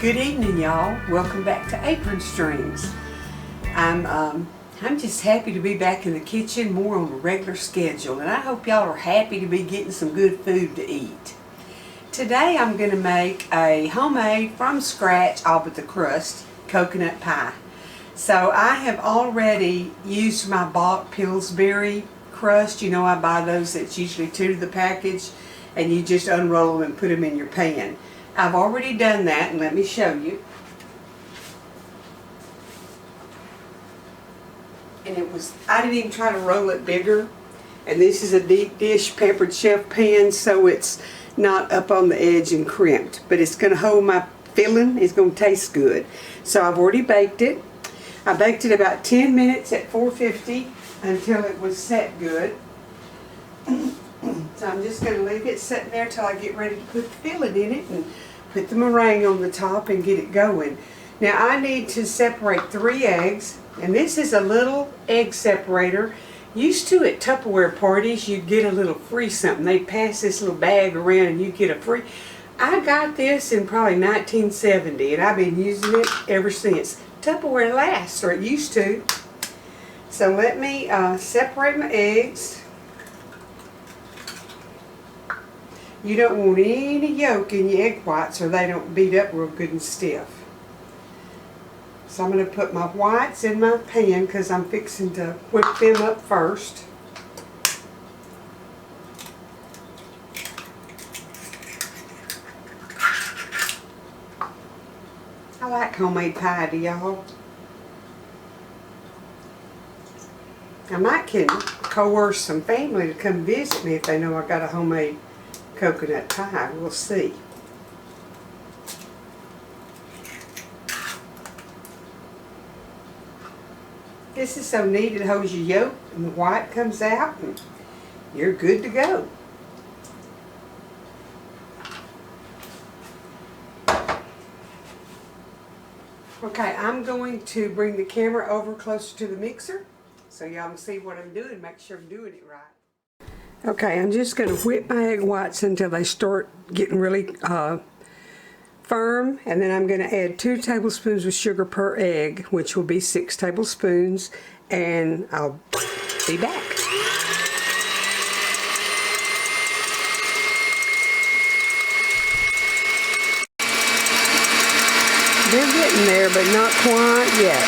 Good evening, y'all. Welcome back to Apron Strings. I'm just happy to be back in the kitchen more on a regular schedule, and I hope y'all are happy to be getting some good food to eat. Today I'm going to make a homemade, from scratch, all but the crust, coconut pie. So I have already used my bought Pillsbury crust. You know, I buy those that's usually 2 to the package, and you just unroll them and put them in your pan. I've already done that, and let me show you. And I didn't even try to roll it bigger. And this is a deep dish peppered chef pan, so it's not up on the edge and crimped. But it's going to hold my filling. It's going to taste good. So I've already baked it. I baked it about 10 minutes at 450 until it was set good. So I'm just going to leave it sitting there till I get ready to put the filling in it and put the meringue on the top and get it going. Now I need to separate 3 eggs, and this is a little egg separator. Used to at Tupperware parties, you'd get a little free something. They'd pass this little bag around and you'd get a free. I got this in probably 1970, and I've been using it ever since. Tupperware lasts, or it used to. So let me separate my eggs. You don't want any yolk in your egg whites, or they don't beat up real good and stiff. So I'm going to put my whites in my pan because I'm fixing to whip them up first. I like homemade pie, do y'all? I might can coerce some family to come visit me if they know I got a homemade coconut pie. We'll see. This is so neat. It holds your yolk and the white comes out and you're good to go. Okay, I'm going to bring the camera over closer to the mixer so y'all can see what I'm doing, make sure I'm doing it right. Okay, I'm just going to whip my egg whites until they start getting really firm, and then I'm going to add 2 tablespoons of sugar per egg, which will be 6 tablespoons, and I'll be back. They're getting there, but not quite yet.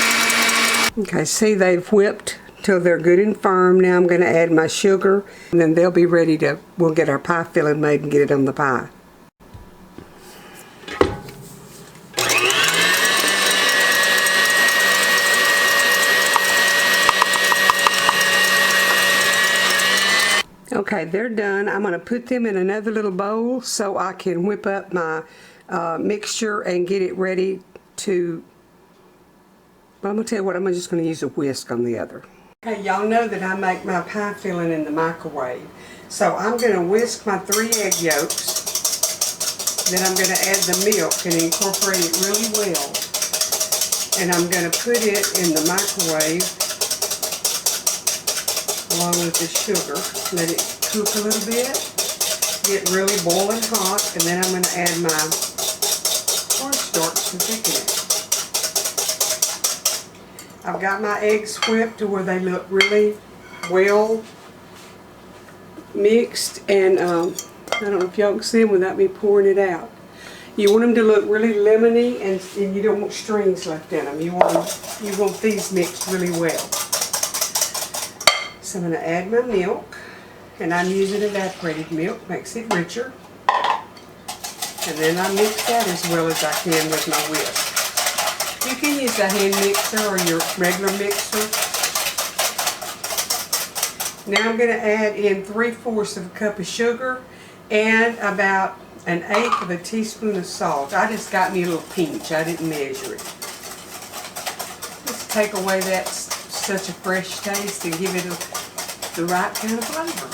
Okay, see, they've whipped till they're good and firm. Now I'm going to add my sugar, and then they'll be ready to, we'll get our pie filling made and get it on the pie. Okay, they're done. I'm going to put them in another little bowl so I can whip up my mixture and get it ready to, well, I'm going to tell you what, I'm just going to use a whisk on the other. Okay, y'all know that I make my pie filling in the microwave. So I'm going to whisk my 3 egg yolks. Then I'm going to add the milk and incorporate it really well. And I'm going to put it in the microwave along with the sugar. Let it cook a little bit, get really boiling hot, and then I'm going to add my cornstarch to thicken it. I've got my eggs whipped to where they look really well mixed, and I don't know if y'all can see them without me pouring it out. You want them to look really lemony, and you don't want strings left in them. You want these mixed really well. So I'm going to add my milk, and I'm using evaporated milk, makes it richer. And then I mix that as well as I can with my whisk. You can use a hand mixer or your regular mixer. Now I'm going to add in 3/4 of a cup of sugar and about 1/8 of a teaspoon of salt. I just got me a little pinch. I didn't measure it. Just take away that such a fresh taste and give it the right kind of flavor.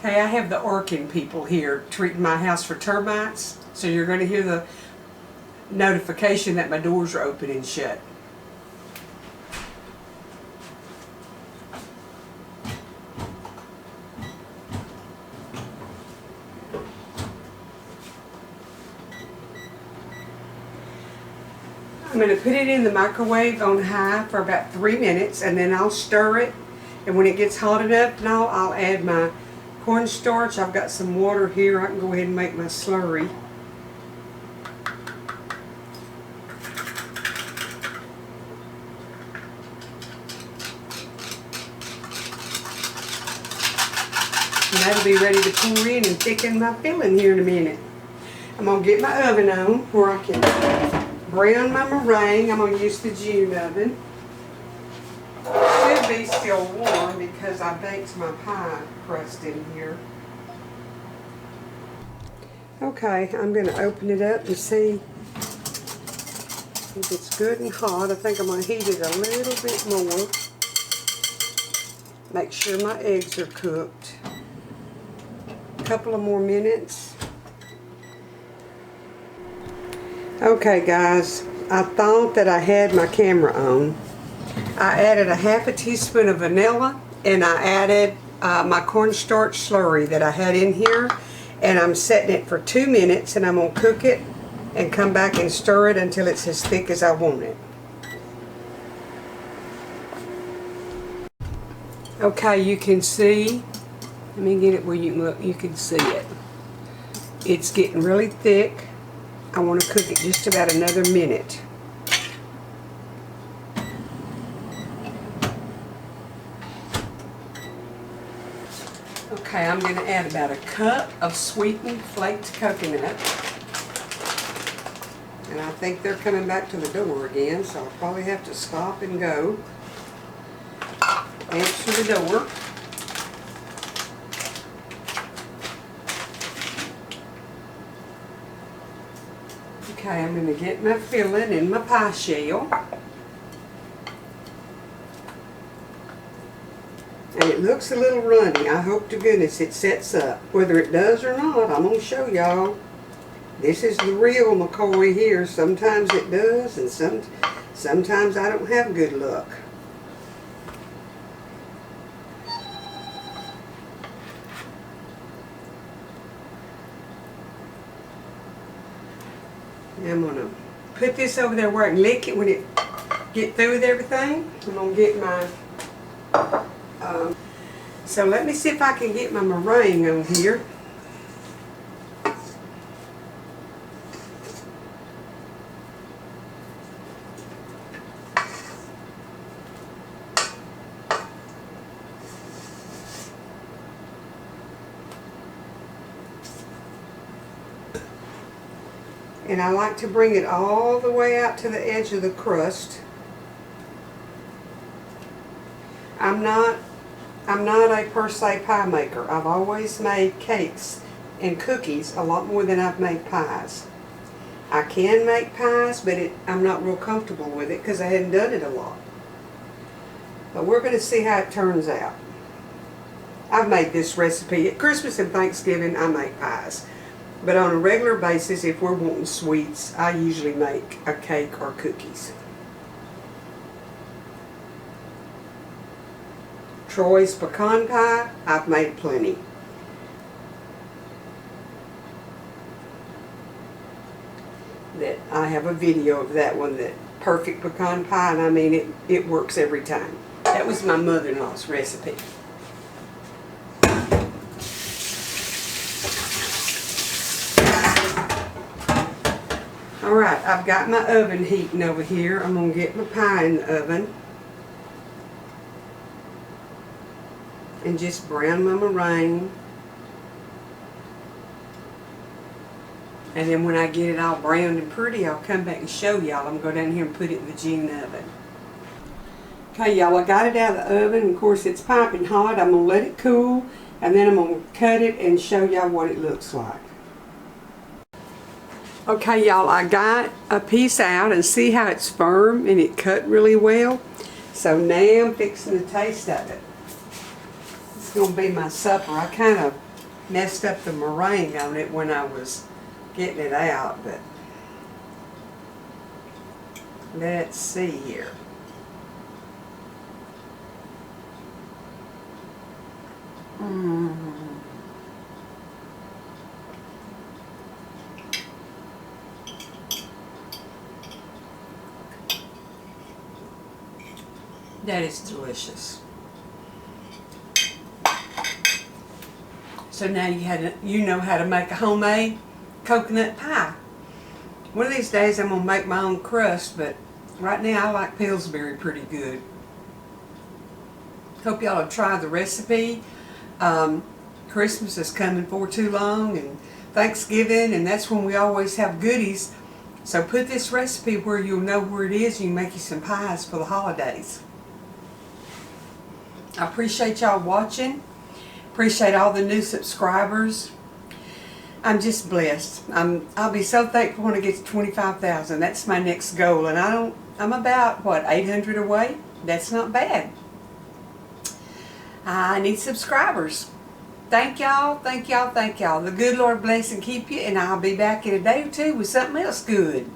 Okay, I have the Orkin people here treating my house for termites, so you're going to hear the notification that my doors are open and shut. going to put it in the microwave on high for about 3 minutes, and then I'll stir it. And when it gets hot enough, now I'll add my cornstarch. I've got some water here. I can go ahead and make my slurry. And that'll be ready to pour in and thicken my filling here in a minute. I'm going to get my oven on where I can brown my meringue. I'm going to use the June oven. It should be still warm because I baked my pie crust in here. Okay, I'm going to open it up and see if it's good and hot. I think I'm going to heat it a little bit more. Make sure my eggs are cooked. A couple of more minutes. Okay guys, I thought that I had my camera on. I added a half a teaspoon of vanilla, and I added my cornstarch slurry that I had in here, and I'm setting it for 2 minutes, and I'm going to cook it and come back and stir it until it's as thick as I want it. Okay, you can see, let me get it where you can look, you can see it. It's getting really thick. I want to cook it just about another minute. Okay, I'm going to add about a cup of sweetened flaked coconut. And I think they're coming back to the door again, so I'll probably have to stop and go. Answer the door. Okay, I'm going to get my filling in my pie shell. And it looks a little runny. I hope to goodness it sets up. Whether it does or not, I'm going to show y'all. This is the real McCoy here. Sometimes it does, and sometimes I don't have good luck. I'm going to put this over there where I can lick it when it get through with everything. I'm going to get my... so let me see if I can get my meringue on here. And I like to bring it all the way out to the edge of the crust. I'm not a per se pie maker. I've always made cakes and cookies a lot more than I've made pies. I can make pies, but I'm not real comfortable with it because I hadn't done it a lot. But we're going to see how it turns out. I've made this recipe at Christmas and Thanksgiving. I make pies. But on a regular basis, if we're wanting sweets, I usually make a cake or cookies. Troy's pecan pie, I've made plenty. I have a video of that one, that perfect pecan pie, and I mean it works every time. That was my mother-in-law's recipe. Alright, I've got my oven heating over here. I'm going to get my pie in the oven. And just brown my meringue. And then when I get it all browned and pretty, I'll come back and show y'all. I'm going to go down here and put it in the June oven. Okay, y'all, I got it out of the oven. Of course, it's piping hot. I'm going to let it cool, and then I'm going to cut it and show y'all what it looks like. Okay, y'all, I got a piece out, and see how it's firm and it cut really well. So now I'm fixing the taste of it. It's going to be my supper. I kind of messed up the meringue on it when I was getting it out, but let's see here. That is delicious. So now you know how to make a homemade coconut pie. One of these days I'm going to make my own crust, but right now I like Pillsbury pretty good. Hope y'all will try the recipe. Christmas is coming for too long, and Thanksgiving, and that's when we always have goodies. So put this recipe where you'll know where it is and you can make you some pies for the holidays. I appreciate y'all watching. Appreciate all the new subscribers. I'm just blessed. I'll be so thankful when I get to 25,000. That's my next goal, and I'm about what, 800 away. That's not bad. I need subscribers. Thank y'all, thank y'all, thank y'all. The good Lord bless and keep you, and I'll be back in a day or two with something else good.